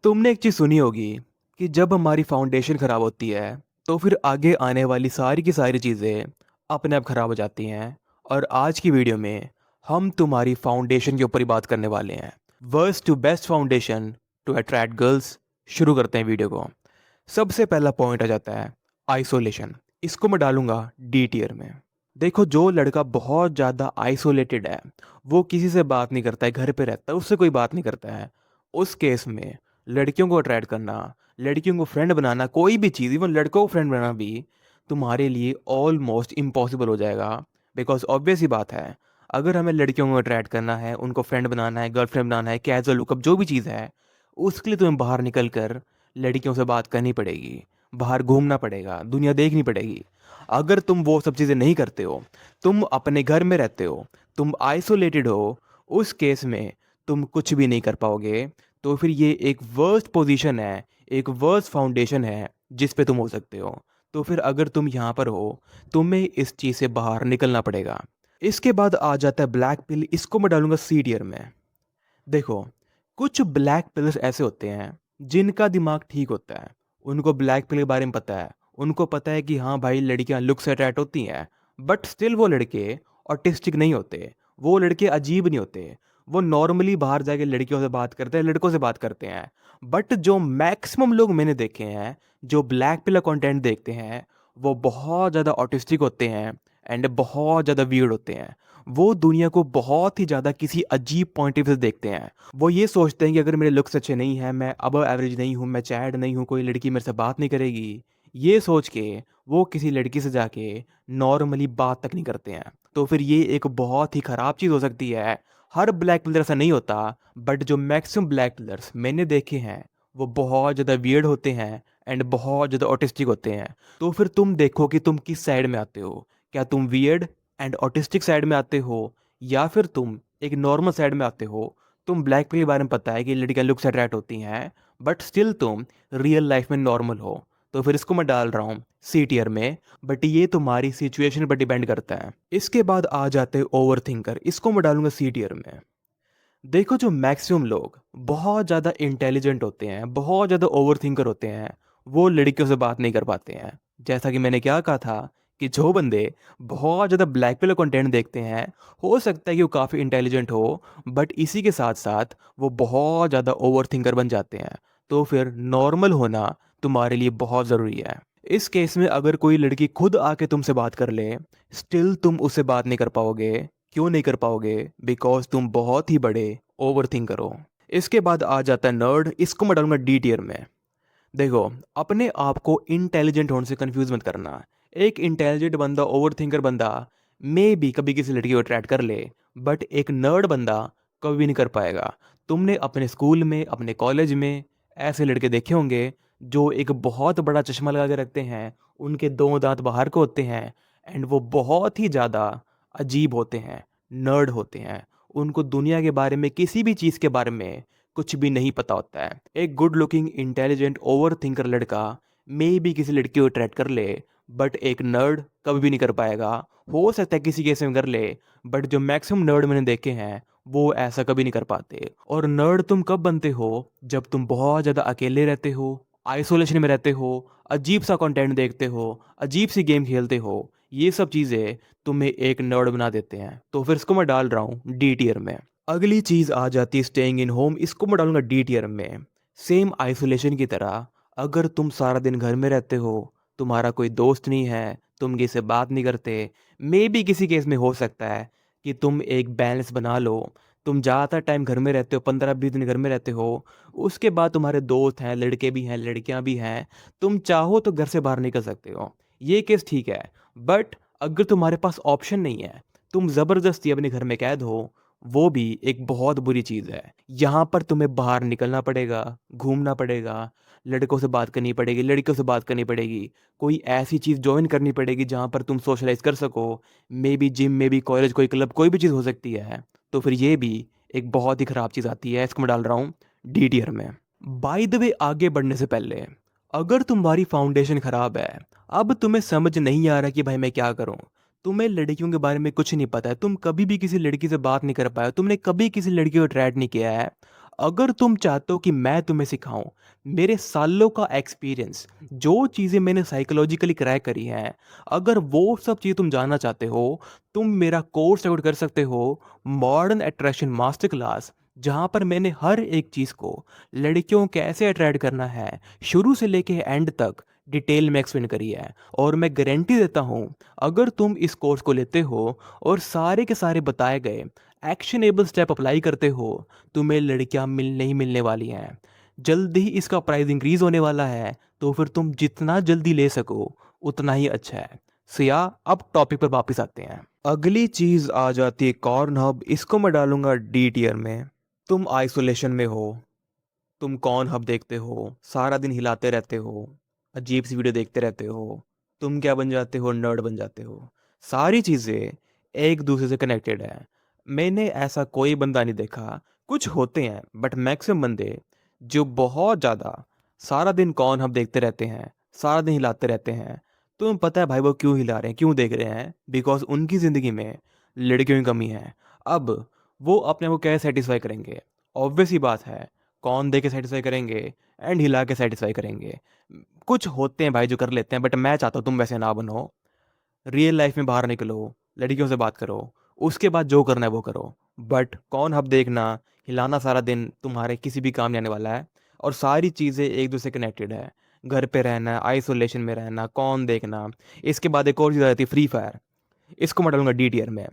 तुमने एक चीज़ सुनी होगी कि जब हमारी फाउंडेशन ख़राब होती है तो फिर आगे आने वाली सारी की सारी चीज़ें अपने आप ख़राब हो जाती हैं। और आज की वीडियो में हम तुम्हारी फाउंडेशन के ऊपर ही बात करने वाले हैं। Worst to best foundation to attract girls. शुरू करते हैं वीडियो को। सबसे पहला पॉइंट आ जाता है आइसोलेशन। इसको मैं डालूंगा डी टियर में। देखो, जो लड़का बहुत ज़्यादा आइसोलेटेड है, वो किसी से बात नहीं करता है, घर पे रहता है, उससे कोई बात नहीं करता है, उस केस में लड़कियों को अट्रैक्ट करना, लड़कियों को फ्रेंड बनाना, कोई भी चीज़, इवन लड़कों को फ्रेंड बनाना भी तुम्हारे लिए ऑलमोस्ट इम्पॉसिबल हो जाएगा। बिकॉज ऑब्वियस ही बात है, अगर हमें लड़कियों को अट्रैक्ट करना है, उनको फ्रेंड बनाना है, गर्लफ्रेंड बनाना है, कैजुअल लुकअप जो भी चीज़ है, उसके लिए तुम्हें बाहर निकल कर लड़कियों से बात करनी पड़ेगी, बाहर घूमना पड़ेगा, दुनिया देखनी पड़ेगी। अगर तुम वो सब चीज़ें नहीं करते हो, तुम अपने घर में रहते हो, तुम आइसोलेटेड हो, उस केस में तुम कुछ भी नहीं कर पाओगे। तो फिर ये एक वर्स्ट पोजीशन है, एक वर्स्ट फाउंडेशन है जिस पे तुम हो सकते हो। तो फिर अगर तुम यहाँ पर हो, तुम्हें इस चीज़ से बाहर निकलना पड़ेगा। इसके बाद आ जाता है ब्लैक पिल। इसको मैं डालूंगा सी टियर में। देखो, कुछ ब्लैक पिलर्स ऐसे होते हैं जिनका दिमाग ठीक होता है, उनको ब्लैक पिल के बारे में पता है, उनको पता है कि हाँ भाई, लड़कियां लुक से अट्रैक्ट होती हैं, बट स्टिल वो लड़के ऑटिस्टिक नहीं होते, वो लड़के अजीब नहीं होते, वो नॉर्मली बाहर जाके लड़कियों से बात करते हैं, लड़कों से बात करते हैं। बट जो मैक्सिमम लोग मैंने देखे हैं जो ब्लैक पिलर कंटेंट देखते हैं, वो बहुत ज़्यादा ऑटिस्टिक होते हैं एंड बहुत ज़्यादा वियर्ड होते हैं। वो दुनिया को बहुत ही ज़्यादा किसी अजीब पॉइंट ऑफ व्यू से देखते हैं। वो ये सोचते हैं कि अगर मेरे लुक्स अच्छे नहीं हैं, मैं अबव एवरेज नहीं हूँ, मैं चैड नहीं हूँ, कोई लड़की मेरे से बात नहीं करेगी, ये सोच के वो किसी लड़की से जाके नॉर्मली बात तक नहीं करते हैं। तो फिर ये एक बहुत ही ख़राब चीज़ हो सकती है। हर ब्लैक पिलर ऐसा नहीं होता, बट जो मैक्सिमम ब्लैक पिलर्स मैंने देखे हैं वो बहुत ज़्यादा वियर्ड होते हैं एंड बहुत ज़्यादा ऑटिस्टिक होते हैं। तो फिर तुम देखो कि तुम किस साइड में आते हो। क्या तुम वियर्ड एंड ऑटिस्टिक साइड में आते हो, या फिर तुम एक नॉर्मल साइड में आते हो। तुम ब्लैक पिल के बारे में पता है कि लड़कियां लुक से अट्रैक्ट होती हैं, बट स्टिल तुम रियल लाइफ में नॉर्मल हो। तो फिर इसको मैं डाल रहा हूँ सी टियर में। बट ये तुम्हारी सिचुएशन पर डिपेंड करता है। इसके बाद आ जाते हैं ओवर थिंकर। इसको मैं डालूंगा सी टियर में। देखो, जो मैक्सिमम लोग बहुत ज़्यादा इंटेलिजेंट होते हैं, बहुत ज़्यादा ओवर थिंकर होते हैं, वो लड़कियों से बात नहीं कर पाते हैं। जैसा कि मैंने क्या कहा था कि जो बंदे बहुत ज़्यादा ब्लैक पिलर कंटेंट देखते हैं, हो सकता है कि वो काफ़ी इंटेलिजेंट हो, बट इसी के साथ साथ वो बहुत ज़्यादा ओवर थिंकर बन जाते हैं। तो फिर नॉर्मल होना तुम्हारे लिए बहुत ज़रूरी है। इस केस में अगर कोई लड़की खुद आके तुमसे बात कर ले, स्टिल तुम उससे बात नहीं कर पाओगे। क्यों नहीं कर पाओगे? बिकॉज तुम बहुत ही बड़े ओवर थिंकर हो। इसके बाद आ जाता है नर्ड। इसको मैं डालूंगा डी टियर में। देखो, अपने आप को इंटेलिजेंट होने से कंफ्यूज मत करना। एक इंटेलिजेंट बंदा, ओवर थिंकर बंदा मे भी कभी किसी लड़की को अट्रैक्ट कर ले, बट एक नर्ड बंदा कभी नहीं कर पाएगा। तुमने अपने स्कूल में, अपने कॉलेज में ऐसे लड़के देखे होंगे जो एक बहुत बड़ा चश्मा लगा के रखते हैं, उनके दो दांत बाहर को होते हैं एंड वो बहुत ही ज़्यादा अजीब होते हैं, नर्ड होते हैं। उनको दुनिया के बारे में, किसी भी चीज़ के बारे में कुछ भी नहीं पता होता है। एक good looking, intelligent, over thinker लड़का मे भी किसी लड़की को अट्रैक्ट कर ले, बट एक नर्ड कभी भी नहीं कर पाएगा। हो सकता है किसी केस में कर ले, बट जो मैक्सिमम नर्ड मैंने देखे हैं वो ऐसा कभी नहीं कर पाते। और नर्ड तुम कब बनते हो? जब तुम बहुत ज़्यादा अकेले रहते हो, आइसोलेशन में रहते हो, अजीब सा कंटेंट देखते हो, अजीब सी गेम खेलते हो। ये सब चीज़ें तुम्हें एक नर्ड बना देते हैं। तो फिर इसको मैं डाल रहा हूँ डी टियर में। अगली चीज़ आ जाती है स्टेइंग इन होम। इसको मैं डालूंगा डी टियर में। सेम आइसोलेशन की तरह, अगर तुम सारा दिन घर में रहते हो, तुम्हारा कोई दोस्त नहीं है, तुम किसी से बात नहीं करते, मे बी किसी केस में हो सकता है कि तुम एक बैलेंस बना लो। तुम ज़्यादातर टाइम घर में रहते हो, 15-20 दिन घर में रहते हो, उसके बाद तुम्हारे दोस्त हैं, लड़के भी हैं, लड़कियां भी हैं, तुम चाहो तो घर से बाहर निकल सकते हो। ये केस ठीक है। बट अगर तुम्हारे पास ऑप्शन नहीं है, तुम ज़बरदस्ती अपने घर में कैद हो, वो भी एक बहुत बुरी चीज़ है। यहाँ पर तुम्हें बाहर निकलना पड़ेगा, घूमना पड़ेगा, लड़कों से बात करनी पड़ेगी, लड़कियों से बात करनी पड़ेगी, कोई ऐसी चीज़ जॉइन करनी पड़ेगी जहाँ पर तुम सोशलाइज कर सको। May be gym, may be college, कोई क्लब, कोई भी चीज़ हो सकती है। तो फिर ये भी एक बहुत ही ख़राब चीज़ आती है। इसको मैं डाल रहा हूँ डी टियर में। बाय द वे, आगे बढ़ने से पहले, अगर तुम्हारी फाउंडेशन ख़राब है, अब तुम्हें समझ नहीं आ रहा कि भाई मैं क्या करूँ, तुम्हें लड़कियों के बारे में कुछ नहीं पता है, तुम कभी भी किसी लड़की से बात नहीं कर पाए, तुमने कभी किसी लड़की को अट्रैक्ट नहीं किया है, अगर तुम चाहते हो कि मैं तुम्हें सिखाऊँ, मेरे सालों का एक्सपीरियंस, जो चीज़ें मैंने साइकोलॉजिकली क्रैक करी हैं, अगर वो सब चीज़ें तुम जानना चाहते हो, तुम मेरा कोर्स डाउनलोड कर सकते हो, मॉडर्न अट्रैक्शन मास्टर क्लास, जहाँ पर मैंने हर एक चीज़ को लड़कियों को कैसे अट्रैक्ट करना है, शुरू से लेके एंड तक डिटेल में एक्सप्लेन करी है। और मैं गारंटी देता हूँ, अगर तुम इस कोर्स को लेते हो और सारे के सारे बताए गए एक्शनेबल स्टेप अप्लाई करते हो, तुम्हें लड़कियां नहीं मिलने वाली हैं। जल्द ही इसका प्राइस इंक्रीज होने वाला है, तो फिर तुम जितना जल्दी ले सको उतना ही अच्छा है। सिया, अब टॉपिक पर वापस आते हैं। अगली चीज आ जाती है कॉर्न हब। इसको मैं डालूंगा डी टियर में। तुम आइसोलेशन में हो, तुम कौन हब देखते हो, सारा दिन हिलाते रहते हो, अजीब सी वीडियो देखते रहते हो, तुम क्या बन जाते हो, नर्ड बन जाते हो। सारी चीज़ें एक दूसरे से कनेक्टेड है। मैंने ऐसा कोई बंदा नहीं देखा, कुछ होते हैं बट मैक्सिमम बंदे जो बहुत ज़्यादा सारा दिन कौन हब देखते रहते हैं, सारा दिन हिलाते रहते हैं। तुम्हें पता है भाई वो क्यों हिला रहे हैं, क्यों देख रहे हैं? बिकॉज उनकी ज़िंदगी में लड़कियों की कमी है। अब वो अपने आप को कैसे सेटिस्फाई करेंगे? ऑब्वियस ही बात है, कौन दे के सेटिस्फाई करेंगे एंड हिला के सेटिस्फाई करेंगे। कुछ होते हैं भाई जो कर लेते हैं, बट मैं चाहता हूँ तुम वैसे ना बनो। रियल लाइफ में बाहर निकलो, लड़कियों से बात करो, उसके बाद जो करना है वो करो। बट कौन हब देखना, हिलाना सारा दिन तुम्हारे किसी भी काम नहीं आने वाला है। और सारी चीज़ें एक दूसरे से कनेक्टेड है। घर पे रहना, आइसोलेशन में रहना, कौन देखना। इसके बाद एक और चीज़ आ जाती है, फ्री फायर। इसको मैं डालूंगा डी टियर में।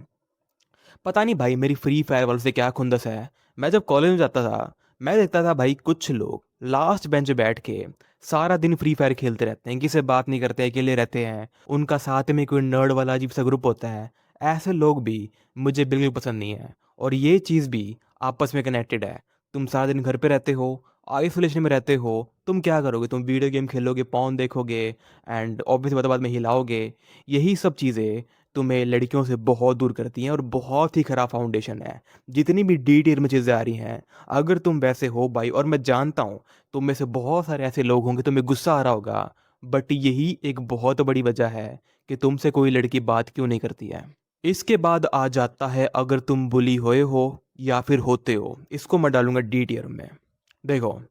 पता नहीं भाई मेरी फ्री फायर वालों से क्या खुंदस है। मैं जब कॉलेज में जाता था, मैं देखता था भाई कुछ लोग लास्ट बेंच पे बैठ के सारा दिन फ्री फायर खेलते रहते हैं, किसी से बात नहीं करते, अकेले रहते हैं। उनका साथ में कोई नर्ड वाला अजीब सा ग्रुप होता है। ऐसे लोग भी मुझे बिल्कुल पसंद नहीं है। और ये चीज़ भी आपस में कनेक्टेड है। तुम सारा दिन घर पे रहते हो, आइसोलेशन में रहते हो, तुम क्या करोगे? तुम वीडियो गेम खेलोगे, पॉन देखोगे, एंड ऑब्वियसली बाद में हिलाओगे। यही सब चीज़ें तुम्हें लड़कियों से बहुत दूर करती हैं और बहुत ही ख़राब फाउंडेशन है। जितनी भी डी टियर में चीज़ें आ रही हैं, अगर तुम वैसे हो भाई, और मैं जानता हूँ तुम में से बहुत सारे ऐसे लोग होंगे, तुम्हें गुस्सा आ रहा होगा, बट यही एक बहुत बड़ी वजह है कि तुमसे कोई लड़की बात क्यों नहीं करती है। इसके बाद आ जाता है अगर तुम बुली हुए हो या फिर होते हो। इसको मैं डालूंगा डी टियर में। देखो,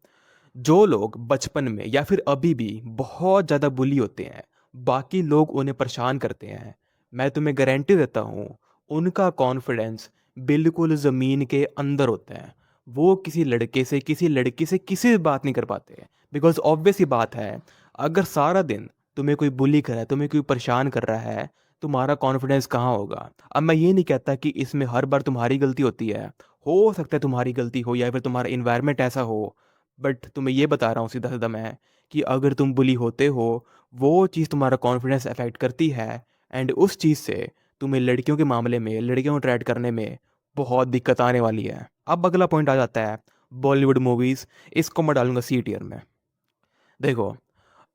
जो लोग बचपन में या फिर अभी भी बहुत ज़्यादा बुली होते हैं, बाकी लोग उन्हें परेशान करते हैं, मैं तुम्हें गारंटी देता हूँ उनका कॉन्फिडेंस बिल्कुल ज़मीन के अंदर होता है। वो किसी लड़के से, किसी लड़की से किसी से बात नहीं कर पाते। बिकॉज ऑब्वियस ही बात है, अगर सारा दिन तुम्हें कोई बुली कर रहा है, तुम्हें कोई परेशान कर रहा है, तुम्हारा कॉन्फिडेंस कहाँ होगा? अब मैं ये नहीं कहता कि इसमें हर बार तुम्हारी गलती होती है। हो सकता है तुम्हारी गलती हो या फिर तुम्हारा इन्वायरमेंट ऐसा हो। बट तुम्हें ये बता रहा हूँ सीधा सीधा मैं, कि अगर तुम बुली होते हो, वो चीज़ तुम्हारा कॉन्फिडेंस अफेक्ट करती है। एंड उस चीज़ से तुम्हें लड़कियों के मामले में, लड़कियों को अट्रैक्ट करने में बहुत दिक्कत आने वाली है। अब अगला पॉइंट आ जाता है बॉलीवुड मूवीज़। इसको मैं डालूंगा सी टियर में। देखो,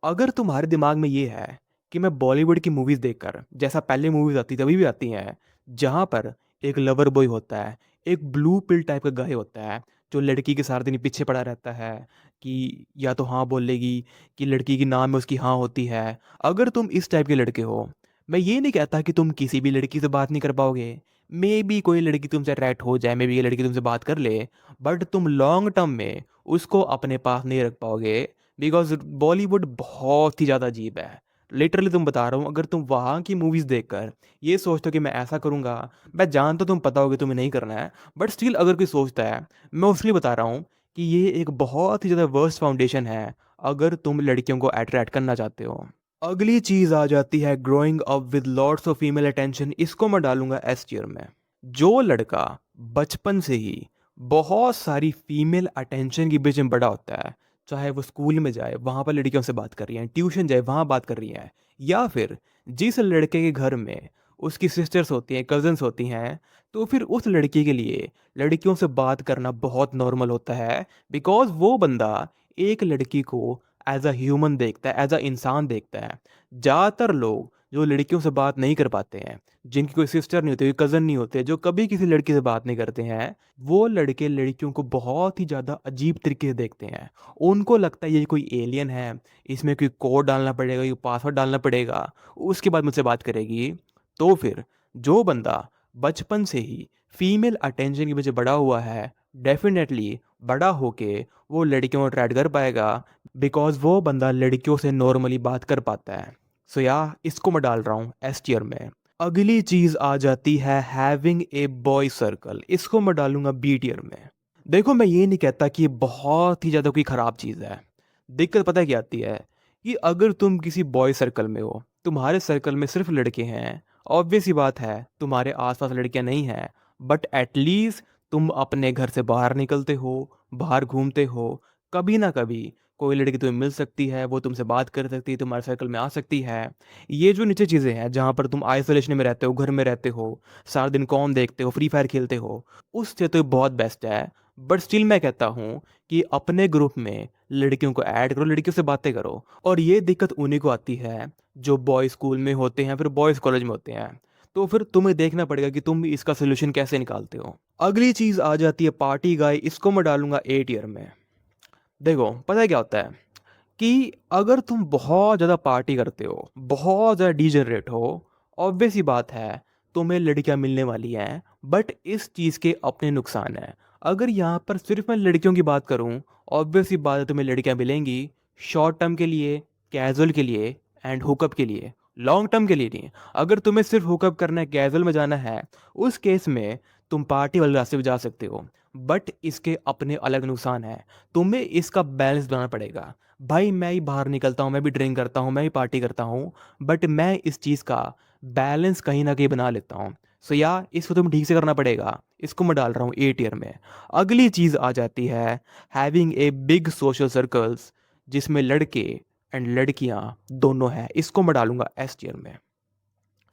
अगर तुम्हारे दिमाग में ये है कि मैं बॉलीवुड की मूवीज़ देखकर, जैसा पहले मूवीज़ आती थी अभी भी आती हैं, जहाँ पर एक लवर बॉय होता है, एक ब्लू पिल टाइप का गाय होता है, जो लड़की के सारे दिन पीछे पड़ा रहता है, कि या तो हाँ बोलेगी, कि लड़की की नाम में उसकी हाँ होती है। अगर तुम इस टाइप के लड़के हो, मैं ये नहीं कहता कि तुम किसी भी लड़की से बात नहीं कर पाओगे। मे बी कोई लड़की तुमसे अट्रैक्ट हो जाए, मे बी ये लड़की तुमसे बात कर ले, बट तुम लॉन्ग टर्म में उसको अपने पास नहीं रख पाओगे। बिकॉज बॉलीवुड बहुत ही ज़्यादा अजीब है। लिटरली तुम बता रहा हूँ, अगर तुम वहाँ की मूवीज़ देखकर ये सोचते हो कि मैं ऐसा करूँगा, मैं जानता हूँ तुम पता होगा तुम्हें नहीं करना है, बट स्टिल अगर कोई सोचता है, मैं उसके लिए बता रहा हूँ कि ये एक बहुत ही ज़्यादा वर्स्ट फाउंडेशन है अगर तुम लड़कियों को अट्रैक्ट करना चाहते हो। अगली चीज़ आ जाती है growing up with lots of female attention. इसको मैं डालूंगा एस टियर में। जो लड़का बचपन से ही बहुत सारी फीमेल अटेंशन के बीच में बड़ा होता है, चाहे वो स्कूल में जाए, वहाँ पर लड़कियों से बात कर रही हैं, ट्यूशन जाए, वहाँ बात कर रही हैं, या फिर जिस लड़के के घर में उसकी सिस्टर्स होती हैं, कजन्स होती हैं, तो फिर उस लड़की के लिए लड़कियों से बात करना बहुत नॉर्मल होता है। बिकॉज वो बंदा एक लड़की को एज अ ह्यूमन देखता है, एज अ इंसान देखता है। ज़्यादातर लोग जो लड़कियों से बात नहीं कर पाते हैं, जिनकी कोई सिस्टर नहीं होती, कोई कज़न नहीं होते, जो कभी किसी लड़की से बात नहीं करते हैं, वो लड़के लड़कियों को बहुत ही ज़्यादा अजीब तरीके से देखते हैं। उनको लगता है ये कोई एलियन है, इसमें कोई कोड डालना पड़ेगा, कोई पासवर्ड डालना पड़ेगा, उसके बाद मुझसे बात करेगी। तो फिर जो बंदा बचपन से ही फीमेल अटेंशन की वजह बड़ा हुआ है, डेफिनेटली बड़ा होके वो लड़कियों को अट्रैक्ट कर पाएगा, बिकॉज वो बंदा लड़कियों से नॉर्मली बात कर पाता है। सो या इसको मैं डाल रहा हूँ एस टियर में। अगली चीज आ जाती है हैविंग ए बॉय सर्कल, इसको मैं डालूंगा बी टियर में। देखो मैं ये नहीं कहता कि ये बहुत ही ज़्यादा कोई ख़राब चीज़ है। दिक्कत पता है क्या आती है, कि अगर तुम किसी बॉय सर्कल में हो, तुम्हारे सर्कल में सिर्फ लड़के हैं, ऑब्वियस ही बात है तुम्हारे आसपास लड़कियां नहीं हैं, बट एटलीस्ट तुम अपने घर से बाहर निकलते हो, बाहर घूमते हो, कभी ना कभी कोई लड़की तुम्हें मिल सकती है, वो तुमसे बात कर सकती है, तुम्हारे सर्कल में आ सकती है। ये जो नीचे चीज़ें हैं जहाँ पर तुम आइसोलेशन में रहते हो, घर में रहते हो, सारा दिन कॉम देखते हो, फ्री फायर खेलते हो, उससे तो बहुत बेस्ट है। बट स्टिल मैं कहता हूँ कि अपने ग्रुप में लड़कियों को ऐड करो, लड़कियों से बातें करो। और ये दिक्कत उन्हीं को आती है जो बॉय स्कूल में होते हैं, फिर बॉयज़ कॉलेज में होते हैं। तो फिर तुम्हें देखना पड़ेगा कि तुम इसका सोल्यूशन कैसे निकालते हो। अगली चीज़ आ जाती है पार्टी गाय, इसको मैं डालूंगा ए टियर में। देखो पता है क्या होता है, कि अगर तुम बहुत ज़्यादा पार्टी करते हो, बहुत ज़्यादा डीजनरेट हो, ऑब्वियस ही बात है तुम्हें लड़कियां मिलने वाली हैं, बट इस चीज़ के अपने नुकसान हैं। अगर यहाँ पर सिर्फ मैं लड़कियों की बात करूँ, ऑब्वियस ही बात है तुम्हें लड़कियां मिलेंगी शॉर्ट टर्म के लिए, कैजुअल के लिए एंड हुकअप के लिए, लॉन्ग टर्म के लिए नहीं। अगर तुम्हें सिर्फ हुकअप करना है, कैजुअल में जाना है, उस केस में तुम पार्टी वाले रास्ते पे जा सकते हो, बट इसके अपने अलग नुकसान हैं। तुम्हें इसका बैलेंस बनाना पड़ेगा। भाई मैं ही बाहर निकलता हूँ, मैं भी ड्रिंक करता हूँ, मैं ही पार्टी करता हूँ, बट मैं इस चीज़ का बैलेंस कहीं ना कहीं बना लेता हूँ। सो या इसको तुम ठीक से करना पड़ेगा, इसको मैं डाल रहा हूँ ए टियर में। अगली चीज़ आ जाती है having a big social circles, जिसमें लड़के एंड लड़कियाँ दोनों हैं, इसको मैं डालूंगा एस टियर में।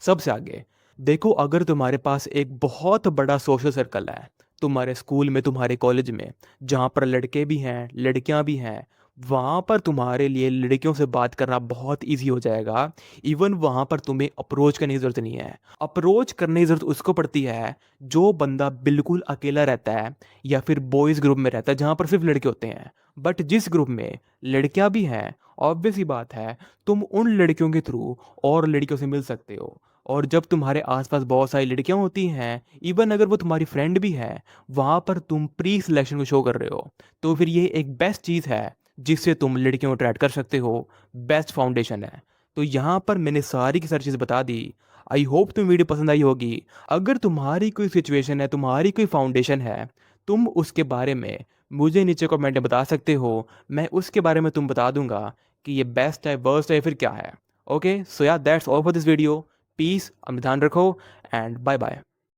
सबसे आगे देखो, अगर तुम्हारे पास एक बहुत बड़ा सोशल सर्कल है, तुम्हारे स्कूल में, तुम्हारे कॉलेज में, जहाँ पर लड़के भी हैं लड़कियाँ भी हैं, वहाँ पर तुम्हारे लिए लड़कियों से बात करना बहुत इजी हो जाएगा। इवन वहाँ पर तुम्हें अप्रोच करने की ज़रूरत नहीं है। अप्रोच करने की ज़रूरत उसको पड़ती है जो बंदा बिल्कुल अकेला रहता है, या फिर बॉयज़ ग्रुप में रहता है जहाँ पर सिर्फ लड़के होते हैं। बट जिस ग्रुप में लड़कियाँ भी हैं, ऑब्वियस ही बात है तुम उन लड़कियों के थ्रू और लड़कियों से मिल सकते हो। और जब तुम्हारे आसपास बहुत सारी लड़कियां होती हैं, इवन अगर वो तुम्हारी फ्रेंड भी है, वहाँ पर तुम प्री सिलेक्शन को शो कर रहे हो, तो फिर ये एक बेस्ट चीज़ है जिससे तुम लड़कियों को अट्रैक्ट कर सकते हो। बेस्ट फाउंडेशन है। तो यहाँ पर मैंने सारी की सारी चीज़ बता दी। आई होप तुम्हें वीडियो पसंद आई होगी। अगर तुम्हारी कोई सिचुएशन है, तुम्हारी कोई फाउंडेशन है, तुम उसके बारे में मुझे नीचे कमेंट में बता सकते हो। मैं उसके बारे में तुम बता दूंगा कि ये बेस्ट है, वर्स्ट है, फिर क्या है। Okay, so yeah that's all for this video. Peace, अपना ध्यान रखो एंड बाय बाय।